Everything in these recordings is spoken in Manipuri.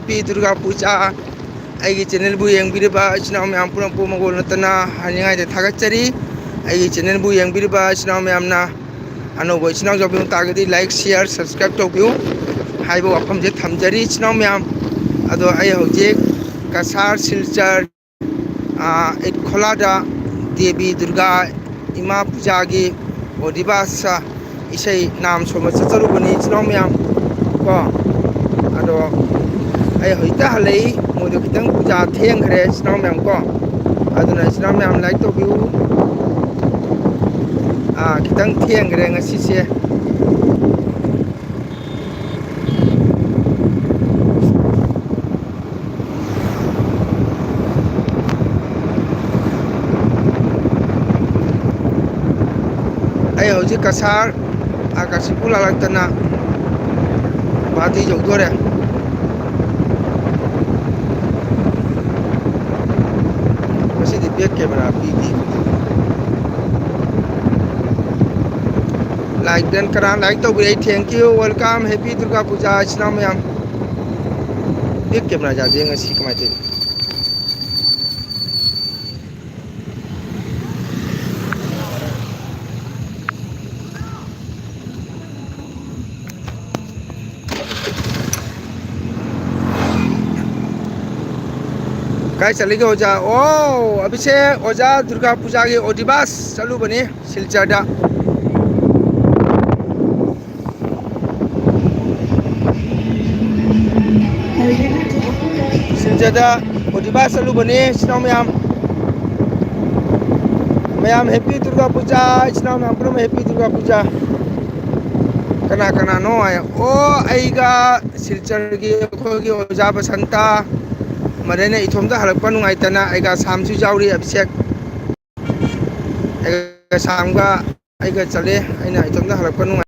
हैप्पी दुर्गा पूजा आई चैनल बु यंगबिरिबा इचनाव मैम पुरम पोमगोल नतना हानिंगाय दे थागतचरी आई चैनल बु यंगबिरिबा इचनाव मैमना अनोबो इचनाव जबिउ तागदी लाइक शेयर सब्सक्राइब तोबिउ हाइबो वफम जे थमजरी इचनाव मैम अदो आई हौजे कसार सिलचर इत खोलादा देवी दुर्गा इमा पूजा की ओदिबास इसे नाम सोम चचरुबनी इचनाव मैम को अदो आई होइता हलई मोदो खितंग पूजा थेंगरे इचनाव मैम को अदुना इचनाव मैम लाइक तोबिउ खितंग थेंगरे ngasiसे आई हौजे कसार आकाशिपुर लालतना बाती जौदोरे मसीदी बैक कैमरा पीदी लाइक देन करा लाइक तो great thank you welcome happy Durga Puja इचनाव मैम बैक कैमरा जादे ngasi कमाय थे काय चलेगे ओजा ओ अभी से ओजा दुर्गा पूजा के ओदिबास चलू बने सिलचरदा सिलचरदा ओदिबास चलू बने इचनाव मैम हैप्पी दुर्गा पूजा इचनाव मैम पुरम हैप्पी दुर्गा पूजा कना कना नो आय ओ आईगा सिलचर की खोगी ओजा बसंता मरेने इथोमदा हलकपा नुंगाइतना आइगा सामसु जाउरी अभिषेक आइगा सामगा आइगा चले आइना इथोमदा हलकपा नुंगाइ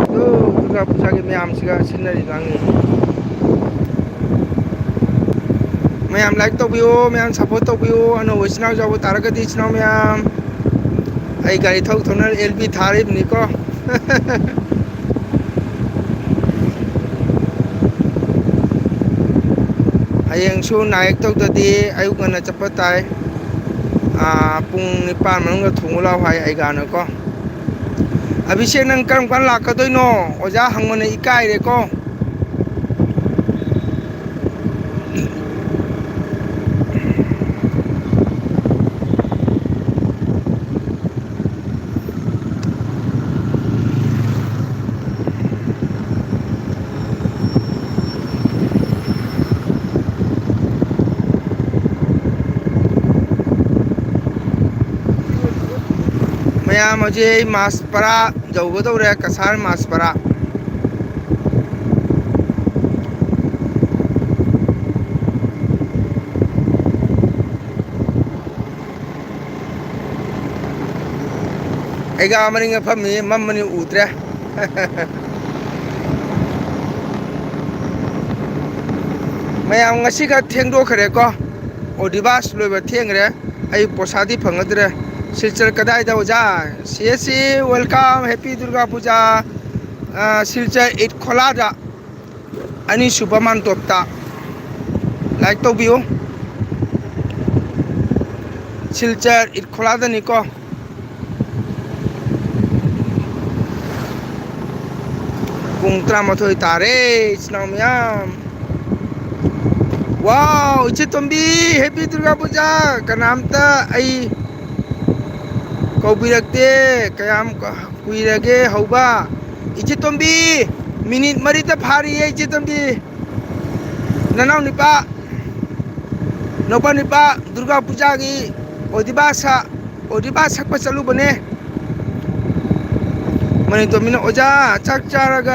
दो दुर्गा पूजा के मैम सिगा सिनरी लांगी मैम लाइक तोबियो मैम सपोर्ट तोबियो अनो वइसनाव जाबो तारगदि इचनाव मैम आई गाड़ी थौ थोनर एलबी थारिबनिको हयेंसु नायक तौददी अयुक गना चप्पा ताय पुंग निपान मनंग थुंगुलाव हाय आइगानको अभिषेक नंग करम कान लाकदोइनो ओजा हंगमने इकाय रेको मैम मुझे मासपरा जौगदौरे कसार मासपरा ऐगा मरिंग फमी मम्मनी उतरे मैम ngasi का थेंगदो खरे को ओदिबास लोइबा थेंगरे आई पोसादी फंगदरे सिलचर कदाई दा ओजा सीएससी वेलकम हैप्पी दुर्गा पूजा सिलचर इत खोलादा अनि सुपरमान टॉपता लाइक तो बियो सिलचर इत खोलादा निको पुंग मथोई तारे इचनाव मैम वाओ इचे तोंबी हैप्पी दुर्गा पूजा कनामता आई कौबिरक्ते कयाम कुइरगे हौबा इचे तोंबी मिनिट मरीता फारी इचे तोंबी ननाव निपा नौपा निपा दुर्गा पूजा की ओदिबास सकपा चलू बने मने तो मिनो ओजा चक चारगा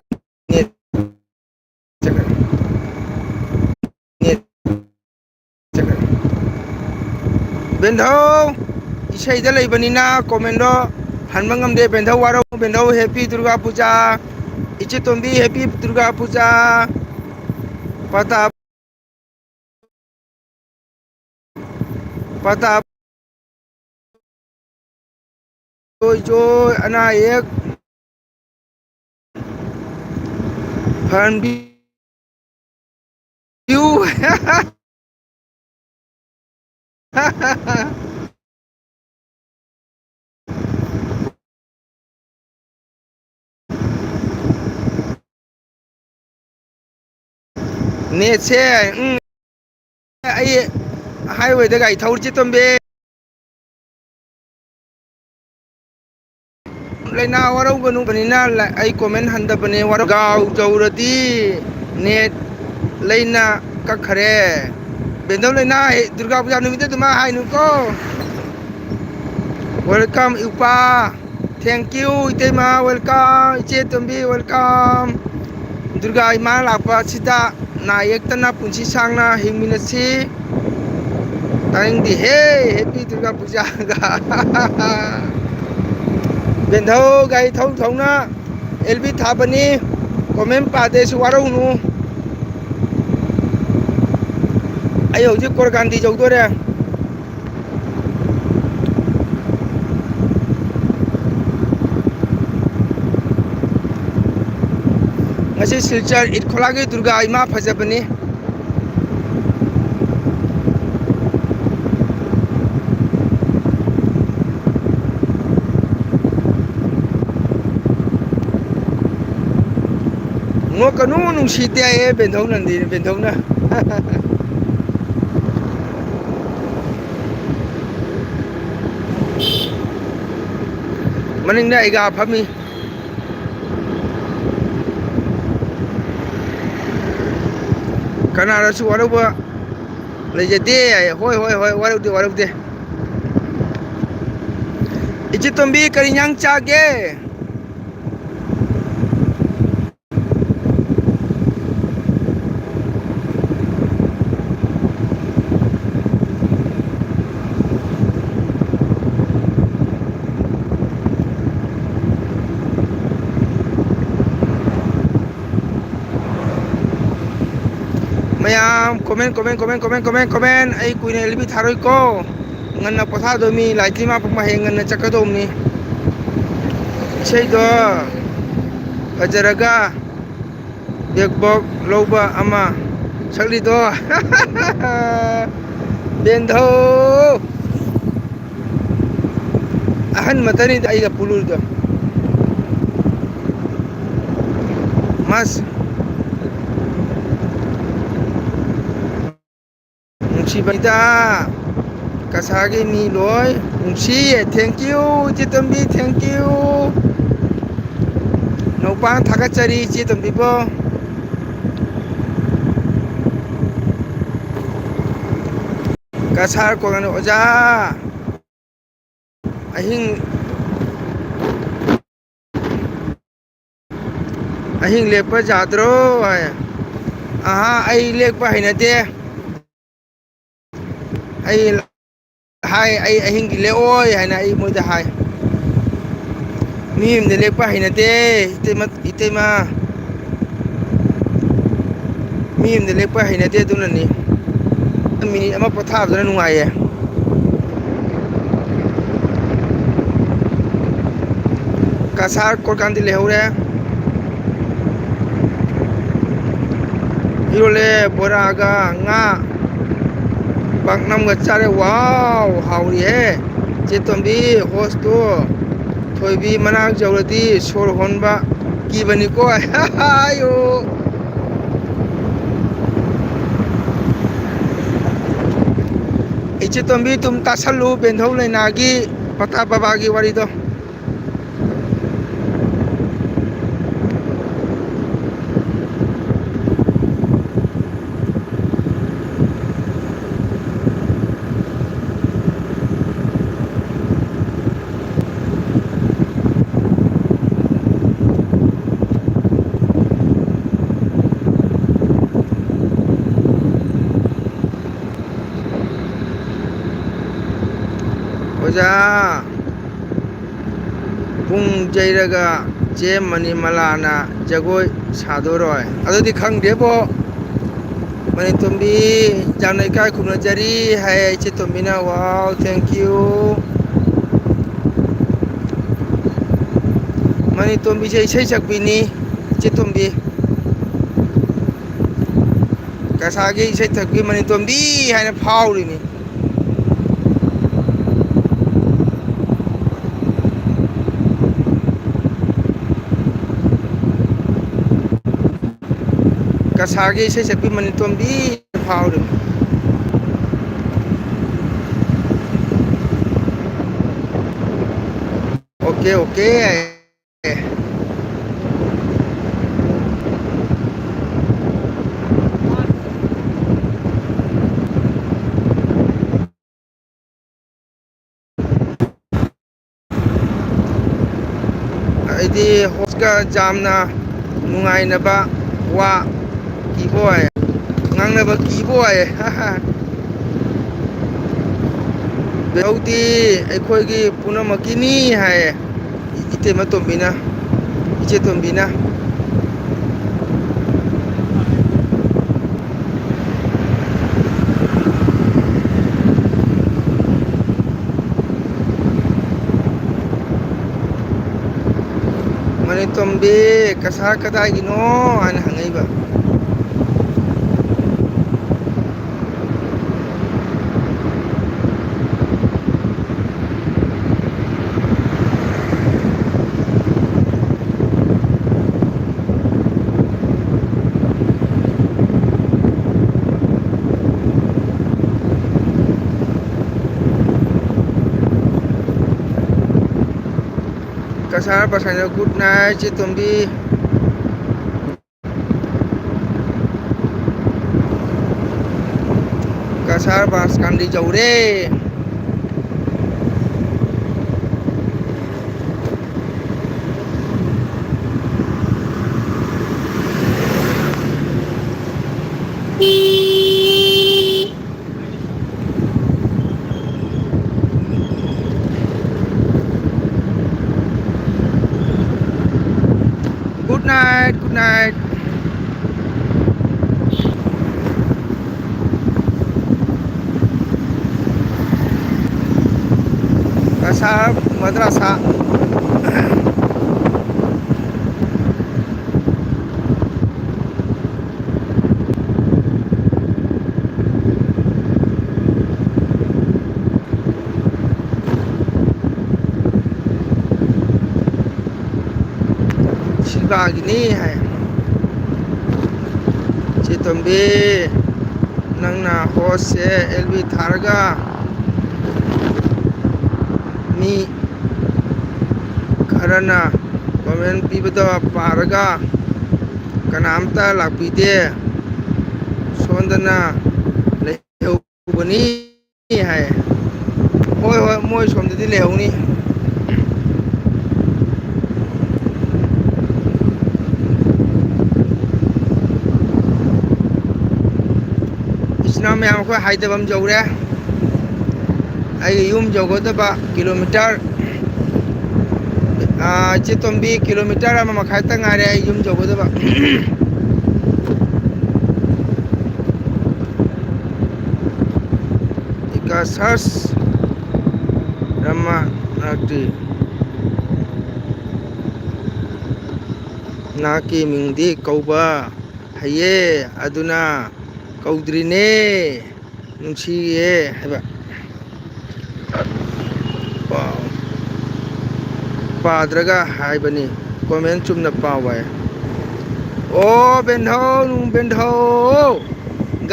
बेंधौ इसाइदा लेबनिना कमेंटो हनबंगमदे बेंधौ वारो बेंधौ हैप्पी दुर्गा पूजा इचे तोंबी हैप्पी दुर्गा पूजा पता पता जो अना एक ꯐꯍꯟꯕꯤꯌꯨ ꯅꯦꯠꯁꯦ ꯑꯩ ꯍꯥꯏꯋꯦꯗ ꯒꯥꯔꯤ ꯊꯧꯔꯤ ꯆꯦ ꯇꯣꯝꯕꯤ ꯂꯥꯏꯅꯥ ꯋꯥꯔꯧꯒꯅꯨꯕꯅꯤꯅ ꯑꯩ ꯀꯣꯃꯦꯟ ꯍꯟꯗꯕꯅꯦ ꯒꯥꯎ ꯇꯧꯔꯗꯤ ꯅꯦꯠ ꯂꯩꯅ ꯀꯛꯈꯔꯦ ꯕꯦꯟꯗꯧ ꯂꯩꯅꯥ ꯗꯨꯔꯒꯥ ꯄꯨꯖꯥ ꯅꯨꯃꯤꯠꯇ ꯑꯗꯨꯃꯥꯏ ꯍꯥꯏꯅꯨꯀꯣ ꯋꯦꯜꯀꯝ ꯏꯄꯥ ꯊꯦꯡꯀ꯭ꯌꯨ ꯏꯇꯩꯃ ꯋꯦꯜꯀꯝ ꯏꯆꯦ ꯇꯣꯝꯕꯤ ꯋꯦꯜꯀꯝ ꯗꯨꯔꯒꯥ ꯏꯃꯥ ꯂꯥꯛꯄ ꯑꯁꯤꯗ ꯅꯥ ꯌꯦꯛꯇꯅ ꯄꯨꯟꯁꯤ ꯁꯥꯡꯅ ꯍꯤꯡꯃꯤꯟꯅꯁꯤ ꯇꯥꯅꯤꯡꯗꯦꯍꯦ ꯍꯦꯄꯤ ꯗꯨꯔꯒꯥ ꯄꯨꯖꯥꯒ ꯕꯦꯟꯙꯧ ꯒꯥꯔꯤ ꯊꯧ ꯊꯧꯅ ꯑꯦꯜꯕꯤ ꯊꯥꯕꯅꯤ ꯀꯣꯃꯦꯟ ꯄꯥꯗꯦꯁꯨ ꯋꯥꯔꯧꯅꯨ ꯑꯩ ꯍꯧꯖꯤꯛ ꯀꯣꯔꯒꯥꯟꯙꯤ ꯌꯧꯗꯣꯔꯦ ꯉꯁꯤ ꯁꯤꯜꯆꯔ ꯏꯠꯈꯣꯂꯥꯒꯤ ꯗꯨꯔꯒꯥ ꯏꯃꯥ ꯐꯖꯕꯅꯤ ꯅꯣꯛꯀꯅꯨ ꯅꯨꯡꯁꯤꯗꯦ ꯍꯥꯏꯌꯦ ꯕꯦꯟꯙꯧꯅꯗꯤ ꯕꯦꯟꯙꯧꯅ ꯃꯅꯤꯡꯗ ꯑꯩꯒꯥ ꯐꯝꯃꯤ ꯀꯅꯥꯗꯁꯨ ꯋꯥꯔꯧꯕ ꯂꯩꯖꯗꯦ ꯍꯣꯏ ꯍꯣꯏ ꯍꯣꯏ ꯋꯥꯔꯧꯗꯦ ꯋꯥꯔꯧꯗꯦ ꯏꯆꯦ ꯇꯣꯝꯕꯤ ꯀꯔꯤ ꯏꯟꯖꯥꯡ ꯆꯥꯒꯦ ꯃꯌꯥꯝ comment comment comment comment comment comment ꯑꯩ ꯀꯨꯏꯅ ꯑꯦꯜꯕꯤ ꯊꯥꯔꯣꯏꯀꯣ ꯉꯟꯅ ꯄꯣꯊꯥꯗꯣꯏꯃꯤ ꯂꯥꯏꯙꯤ ꯃꯥ ꯍꯌꯦꯡ ꯉꯟꯅ ꯆꯠꯀꯗꯧꯕꯅꯤ ꯏꯁꯩꯗꯣ ꯐꯖꯔꯒ ꯕꯦꯛꯕꯣꯛ ꯂꯧꯕ ꯑꯃ ꯁꯛꯂꯤꯗꯣ ꯕꯦꯟꯙꯧ ꯑꯍꯟ ꯃꯇꯅꯤꯗ ꯑꯩꯒ ꯄꯨꯜꯂꯨꯔꯤꯗꯣ ꯃꯥꯁ ꯅꯨꯡꯁꯤꯕꯩꯗ ꯀꯁꯥꯔꯒꯤ ꯃꯤ ꯂꯣꯏ ꯅꯨꯡꯁꯤ ꯊꯦꯡꯀ꯭ꯌꯨ ꯏꯆꯦ ꯇꯣꯝꯕꯤ ꯊꯦꯡꯀ꯭ꯌꯨ ꯅꯧꯄꯥ ꯊꯥꯒꯠꯆꯔꯤ ꯏꯆꯦ ꯇꯣꯝꯕꯤꯕꯨ ꯀꯁꯥꯔ ꯀꯣꯂꯣꯅꯤ ꯑꯣꯖꯥ ꯑꯍꯤꯡ ꯑꯍꯤꯡ ꯂꯦꯛꯄ ꯌꯥꯗ꯭ꯔꯣ ꯍꯥꯏ ꯑꯍꯥ ꯑꯩ ꯂꯦꯛꯄ ꯍꯩꯅꯗꯦ ꯑꯩ ꯍꯥꯏ ꯑꯩ ꯑꯍꯤꯡꯗꯤ ꯂꯦꯛꯑꯣꯏ ꯍꯥꯏꯅ ꯑꯩ ꯃꯣꯏꯗ ꯍꯥꯏ ꯃꯤ ꯌꯨꯝꯗ ꯂꯦꯛꯄ ꯍꯩꯅꯗꯦ ꯏꯇꯩꯃ ꯃꯤ ꯌꯨꯝꯗ ꯂꯦꯛꯄ ꯍꯩꯅꯗꯦ ꯑꯗꯨꯅꯅꯤ ꯃꯤꯅꯤꯠ ꯑꯃ ꯄꯣꯊꯥꯕꯗꯨꯅ ꯅꯨꯡꯉꯥꯏꯌꯦ ꯀꯁꯥꯔ ꯀꯣꯔꯀꯥꯟꯗꯤ ꯂꯩꯍꯧꯔꯦ ꯏꯔꯣꯜꯂꯦ ꯕꯣꯔꯥꯒ ꯉꯥ ꯄꯥꯛꯅꯝꯒ ꯆꯥꯔꯦ ꯋꯥꯎ ꯍꯥꯎꯔꯤꯍꯦ ꯆꯦꯇꯣꯝꯕꯤ ꯍꯣꯁꯇꯣ ꯊꯣꯏꯕꯤ ꯃꯅꯥꯛ ꯌꯧꯔꯗꯤ ꯁꯣꯔ ꯍꯣꯟꯕ ꯀꯤꯕꯅꯤꯀꯣ ꯍꯥꯏꯌꯨ ꯏꯆꯦ ꯇꯣꯝꯕꯤ ꯇꯨꯝ ꯇꯥꯁꯜꯂꯨ ꯕꯦꯟꯙꯧ ꯂꯩꯅꯥꯒꯤ ꯄꯇꯥ ꯕꯕꯥꯒꯤ ꯋꯥꯔꯤꯗꯣ ꯑꯣꯖꯥ ꯄꯨꯡ ꯌꯩꯔꯒ ꯆꯦ ꯃꯅꯤꯃꯂꯥꯅ ꯖꯒꯣꯏ ꯁꯥꯗꯣꯔꯣꯏ ꯑꯗꯨꯗꯤ ꯈꯪꯗꯦꯕꯣ ꯃꯅꯤꯇꯣꯝꯕꯤ ꯌꯥꯝꯅ ꯏꯀꯥꯏ ꯈꯨꯝꯅꯖꯔꯤ ꯍꯥꯏ ꯏꯆꯦ ꯇꯣꯝꯕꯤꯅ ꯋꯥꯎ ꯊꯦꯡꯀ꯭ꯌꯨ ꯃꯅꯤꯇꯣꯝꯕꯤꯁꯦ ꯏꯁꯩ ꯁꯛꯄꯤꯅꯤ ꯏꯆꯦ ꯇꯣꯝꯕꯤ ꯀꯁꯥꯔꯒꯤ ꯏꯁꯩꯊꯛꯄꯤ ꯃꯅꯤꯇꯣꯝꯕꯤ ꯍꯥꯏꯅ ꯐꯥꯎꯔꯤꯅꯤ ꯀꯁꯥꯔꯒꯤ ꯏꯁꯩꯁꯛꯄꯤ ꯃꯅꯤꯇꯣꯝꯕꯤ ꯐꯥꯎꯔꯤꯅꯤ ओके ओके ꯑꯩꯗꯤ ꯍꯣꯁꯀ ꯖꯥꯝꯅ ꯅꯨꯡꯉꯥꯏꯅꯕ ꯋꯥ ꯀꯤꯕꯣꯏ ꯉꯥꯡꯅꯕ ꯀꯤꯕꯣꯏ ꯕꯦꯍꯧꯗꯤ ꯑꯩꯈꯣꯏꯒꯤ ꯄꯨꯝꯅꯃꯛꯀꯤꯅꯤ ꯍꯥꯏꯌꯦ ꯏꯇꯩꯃ ꯇꯣꯝꯕꯤꯅ ꯏꯆꯦ ꯇꯣꯝꯕꯤꯅ ꯃꯅꯤꯇꯣꯝꯕꯤ ꯀꯁꯥꯔ ꯀꯗꯥꯏꯒꯤꯅꯣ ꯍꯥꯏꯅ ꯍꯪꯉꯛꯏꯕ कसार बसाने गुड नाइट चे तुम्बी कसार बास कांडी जौरे गुड नाइट गुड नाइट कसार मद्रासा शिल्पागिनी है चितुम्बी नंगना होश से एलबी थारगा मी खरना कमेंट पीबदो पारगा कनामता लापीदे सोंदना लेहौबनी है होय होय मोय सोमददी लेहौनी इतना मैम को हाइदबम जौरे यूम जौगदबा किलोमीटर चितुम्बी किलोमीटर अमा मखाय तक गारे यूम जौगदबा इका सर्च रमा नाटी नाकी मिंगदी कौबा हये अदुना कौद्रीने नुंसीये हैबा पाद्रगा हाइबनी कमेंट चुमना पावाय ओ बेंधौ नु बेंधौ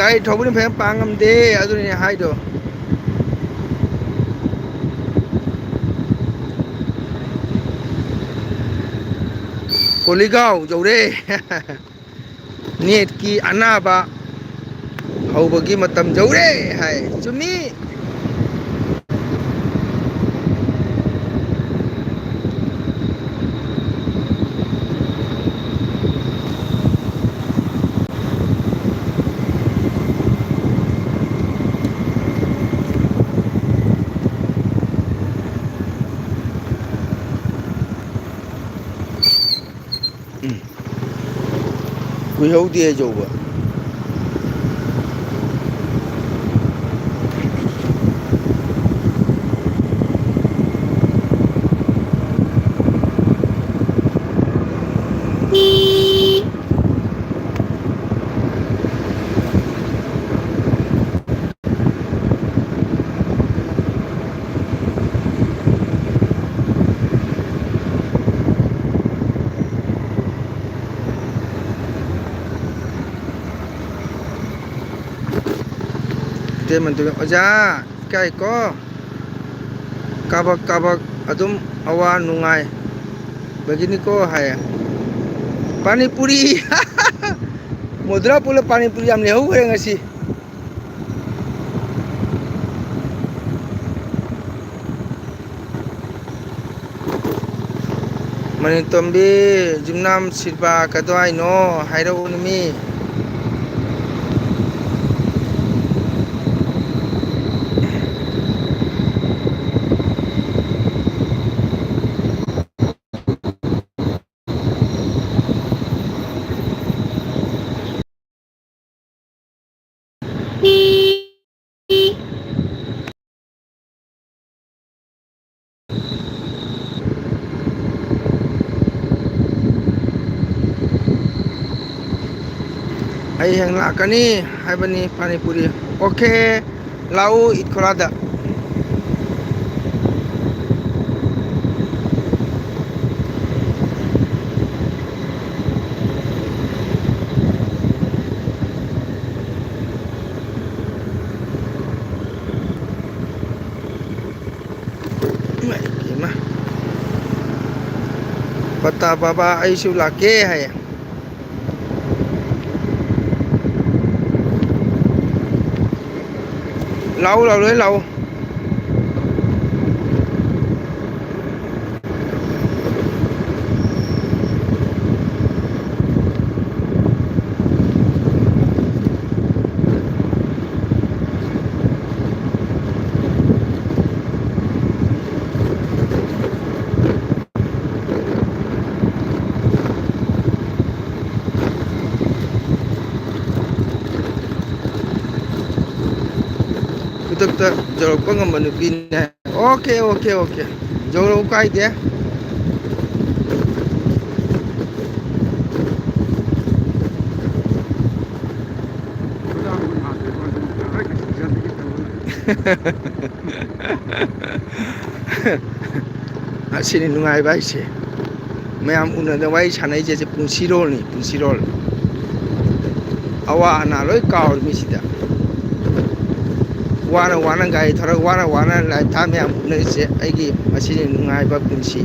गाय थौबनी फे पांगमदे अदुनि हाइदो कोलीगांव जौरे नेट की अनाबा हौबगी मतम जौरे हाय चुमी कुहौदी जौबा ꯃꯟꯇꯨ ꯑꯣꯖꯥ ꯏꯀꯥꯏꯀꯣ ꯀꯥꯕꯛ ꯀꯥꯕꯛ ꯑꯗꯨꯝ ꯑꯋꯥ ꯅꯨꯡꯉꯥꯏ ꯕꯒꯤꯅꯤꯀꯣ ꯍꯥꯏꯌꯦ ꯄꯥꯅꯤꯄꯨꯔꯤ ꯃꯣꯗꯨꯔꯥ ꯄꯨꯜꯂ ꯄꯥꯅꯤꯄꯨꯔꯤ ꯌꯥꯝ ꯂꯩꯍꯧꯈ꯭ꯔꯦ ꯉꯁꯤ ꯃꯅꯤꯇꯣꯝꯕꯤ ꯌꯨꯝꯅꯥꯝ ꯁꯤꯜꯕꯥ ꯀꯗꯥꯏꯅꯣ ꯍꯥꯏꯔꯛꯎ ꯃꯤ ꯑꯩ ꯍꯌꯦꯡ ꯂꯥꯛꯀꯅꯤ ꯍꯥꯏꯕꯅꯤ ꯄꯥꯅꯤꯄꯨꯔꯤ ꯑꯣꯀꯦ ꯂꯥꯛꯎ ꯏꯠ ꯈꯣꯂꯥꯗ ꯄꯇꯥ ꯕꯕꯥ ꯑꯩꯁꯨ ꯂꯥꯛꯀꯦ ꯍꯥꯏꯌꯦ ꯂꯥꯛꯎ ꯂꯥꯛꯎ ꯂꯣꯏ ꯂꯥꯛꯎ ꯈꯨꯗꯛꯇ ꯌꯧꯔꯛꯄ ꯉꯝꯕ ꯅꯨꯄꯤꯅꯤ ꯑꯣꯀꯦ ꯑꯣꯀꯦ ꯑꯣꯀꯦ ꯌꯧꯔꯛꯎ ꯀꯥꯏꯗꯦ ꯑꯁꯤꯅꯤ ꯅꯨꯡꯉꯥꯏꯕ ꯍꯥꯏꯁꯦ ꯃꯌꯥꯝ ꯎꯅꯗ ꯋꯥꯔꯤ ꯁꯥꯟꯅꯩꯁꯦ ꯄꯨꯟꯁꯤꯔꯣꯜꯅꯤ ꯄꯨꯟꯁꯤꯔꯣꯜ ꯑꯋꯥ ꯑꯅꯥ ꯂꯣꯏ ꯀꯥꯎꯔꯃꯤ ꯁꯤꯗ ꯋꯥꯅ ꯋꯥꯅ ꯒꯥꯔꯤ ꯊꯧꯔꯒ ꯋꯥꯅ ꯋꯥꯅ ꯂꯥꯏꯞ ꯊꯥ ꯃꯌꯥꯝ ꯎꯅꯔꯤꯁꯦ ꯑꯩꯒꯤ ꯃꯁꯤꯅꯤ ꯅꯨꯡꯉꯥꯏꯕ ꯄꯨꯟꯁꯤ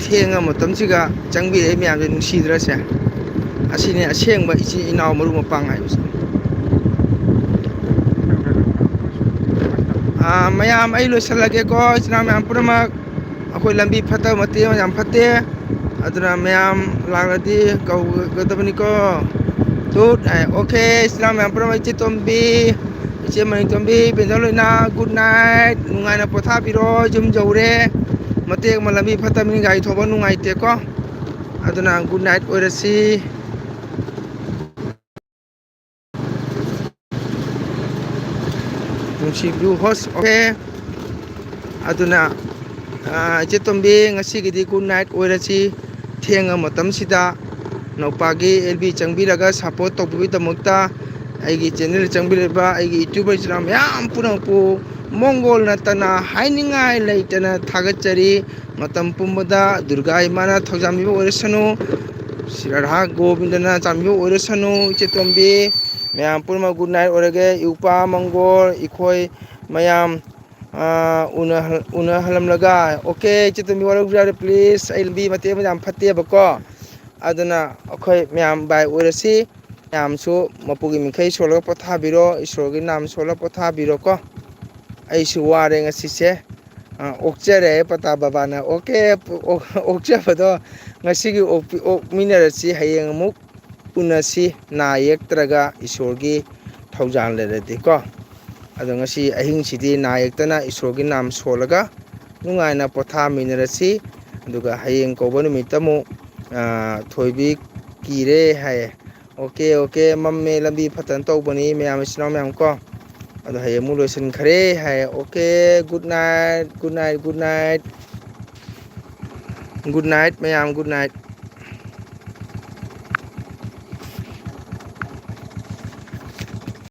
ꯊꯦꯡꯉ ꯃꯇꯝꯁꯤꯒ ꯆꯪꯕꯤꯔꯛꯏ ꯃꯌꯥꯝꯁꯦ ꯅꯨꯡꯁꯤꯗ꯭ꯔꯁꯦ ꯑꯁꯤꯅꯤ ꯑꯁꯦꯡꯕ ꯏꯆꯤꯜ ꯏꯅꯥꯎ ꯃꯔꯨꯞ ꯃꯄꯥꯡ ꯍꯥꯏꯕꯁꯦ ꯃꯌꯥꯝ ꯑꯩ ꯂꯣꯏꯁꯤꯜꯂꯒꯦꯀꯣ ꯏꯆꯤꯟ ꯏꯅꯥꯎ ꯃꯌꯥꯝ ꯄꯨꯝꯅꯃꯛ ꯑꯩꯈꯣꯏ ꯂꯝꯕꯤ ꯐꯠꯇꯕ ꯃꯇꯦꯛ ꯌꯥꯝ ꯐꯠꯇꯦ ꯑꯗꯨꯅ ꯃꯌꯥꯝ ꯂꯥꯛꯂꯗꯤ ꯀꯧꯒꯗꯕꯅꯤꯀꯣ ꯇꯨꯠ ꯑꯣꯀꯦ ꯏꯆꯤꯟ ꯏꯅꯥꯎ ꯃꯌꯥꯝ ꯄꯨꯝꯅꯃꯛ ꯏꯆꯦ ꯇꯣꯝꯕꯤ ꯏꯆꯦ ꯃꯅꯤꯇꯣꯝꯕꯤ ꯕꯦꯟꯖꯥꯎꯂꯣꯏꯅꯥ ꯒꯨꯗ ꯅꯥꯏꯠ ꯅꯨꯡꯉꯥꯏꯅ ꯄꯣꯊꯥꯕꯤꯔꯣ ꯌꯨꯝ ꯌꯧꯔꯦ ꯃꯇꯦꯛ ꯑꯃ ꯂꯝꯕꯤ ꯐꯠꯇꯕꯅꯤ ꯒꯥꯔꯤ ꯊꯧꯕ ꯅꯨꯡꯉꯥꯏꯇꯦꯀꯣ ꯑꯗꯨꯅ ꯒꯨꯗ ꯅꯥꯏꯠ ꯑꯣꯏꯔꯁꯤ ꯅꯨꯡꯁꯤꯕꯤꯌꯨ ꯍꯣꯁ ꯑꯣꯀꯦ ꯑꯗꯨꯅ ꯏꯆꯦ ꯇꯣꯝꯕꯤ ꯉꯁꯤꯒꯤꯗꯤ ꯒꯨꯗ ꯅꯥꯏꯠ ꯑꯣꯏꯔꯁꯤ ꯊꯦꯡꯉ ꯃꯇꯝꯁꯤꯗ ꯅꯧꯄꯥꯒꯤ ꯑꯦꯜ ꯕꯤ ꯆꯪꯕꯤꯔꯒ ꯁꯞꯄꯣꯔꯠ ꯇꯧꯕꯒꯤꯗꯃꯛꯇ ꯑꯩꯒꯤ ꯆꯦꯅꯦꯜ ꯆꯪꯕꯤꯔꯤꯕ ꯑꯩꯒꯤ ꯌꯨꯇ꯭ꯌꯨꯕꯔ ꯏꯆꯤꯟ ꯏꯅꯥꯎ ꯃꯌꯥꯝ ꯄꯨꯝꯅꯃꯛꯄꯨ ꯃꯣꯡꯒꯣꯜ ꯅꯠꯇꯅ ꯍꯥꯏꯅꯤꯡꯉꯥꯏ ꯂꯩꯇꯅ ꯊꯥꯒꯠꯆꯔꯤ ꯃꯇꯝ ꯄꯨꯝꯕꯗ ꯗꯨꯔꯒꯥ ꯏꯃꯥꯅ ꯊꯧꯖꯥꯟꯕꯤꯕ ꯑꯣꯏꯔꯁꯅꯨ ꯁ꯭ꯔꯤ ꯔꯥꯙꯥ ꯒꯣꯕꯤꯟꯗꯅ ꯆꯥꯟꯕꯤꯕ ꯑꯣꯏꯔꯁꯅꯨ ꯏꯆꯦ ꯇꯣꯝꯕꯤ ꯃꯌꯥꯝ ꯄꯨꯝꯅꯃꯛ ꯒꯨꯗ ꯅꯥꯏꯠ ꯑꯣꯏꯔꯒꯦ ꯏꯎꯄꯥ ꯃꯪꯒꯣꯜ ꯑꯩꯈꯣꯏ ꯃꯌꯥꯝ ꯎꯅꯍꯜꯂꯝꯂꯒ ꯑꯣꯀꯦ ꯏꯆꯦ ꯇꯣꯝꯕꯤ ꯋꯥꯔꯧꯕꯤꯔ ꯄ꯭ꯂꯤꯖ ꯑꯩ ꯂꯝꯕꯤ ꯃꯇꯦꯛ ꯑꯃ ꯌꯥꯝ ꯐꯠꯇꯦꯕꯀꯣ ꯑꯗꯨꯅ ꯑꯩꯈꯣꯏ ꯃꯌꯥꯝ ꯕꯥꯏ ꯑꯣꯏꯔꯁꯤ ꯃꯌꯥꯝꯁꯨ ꯃꯄꯨꯒꯤ ꯃꯤꯈꯩ ꯁꯣꯜꯂꯒ ꯄꯣꯊꯥꯕꯤꯔꯣ ꯏꯁꯣꯔꯒꯤ ꯅꯥꯝ ꯁꯣꯜꯂꯒ ꯄꯣꯊꯥꯕꯤꯔꯣꯀꯣ ꯑꯩꯁꯨ ꯋꯥꯔꯦ ꯉꯁꯤꯁꯦ ꯑꯣꯛꯆꯔꯦ ꯄꯇꯥ ꯕꯕꯥꯅ ꯑꯣꯀꯦ ꯑꯣꯛꯆꯕꯗꯣ ꯉꯁꯤꯒꯤ ꯑꯣꯛꯃꯤꯟꯅꯔꯁꯤ ꯍꯌꯦꯡ ꯑꯃꯨꯛ ꯎꯅꯁꯤ ꯅꯥ ꯌꯦꯛꯇ꯭ꯔꯒ ꯏꯁꯣꯔꯒꯤ ꯊꯧꯖꯥꯜ ꯂꯩꯔꯗꯤꯀꯣ ꯑꯗꯣ ꯉꯁꯤ ꯑꯍꯤꯡꯁꯤꯗꯤ ꯅꯥ ꯌꯦꯛꯇꯅ ꯏꯁꯣꯔꯒꯤ ꯅꯥꯝ ꯁꯣꯜꯂꯒ ꯅꯨꯡꯉꯥꯏꯅ ꯄꯣꯊꯥꯃꯤꯟꯅꯔꯁꯤ ꯑꯗꯨꯒ ꯍꯌꯦꯡ ꯀꯧꯕ ꯅꯨꯃꯤꯠꯇ ꯑꯃꯨꯛ ꯊꯣꯏꯕꯤ ꯀꯤꯔꯦ ꯍꯥꯏꯌꯦ ꯑꯣꯀꯦ ꯑꯣꯀꯦ ꯃꯝꯃꯦ ꯂꯝꯕꯤ ꯐꯠꯇꯅ ꯇꯧꯕꯅꯤ ꯃꯌꯥꯝ ꯏꯆꯤꯟ ꯏꯅꯥꯎ ꯃꯌꯥꯝ ꯀꯣ ꯑꯗꯣ ꯍꯌꯦꯡ ꯑꯃꯨꯛ ꯂꯣꯏꯁꯤꯟꯈ꯭ꯔꯦ ꯍꯥꯏꯌꯦ okay good night good night good night good night ꯃꯌꯥꯝ ꯒꯨꯗ ꯅꯥꯏꯠ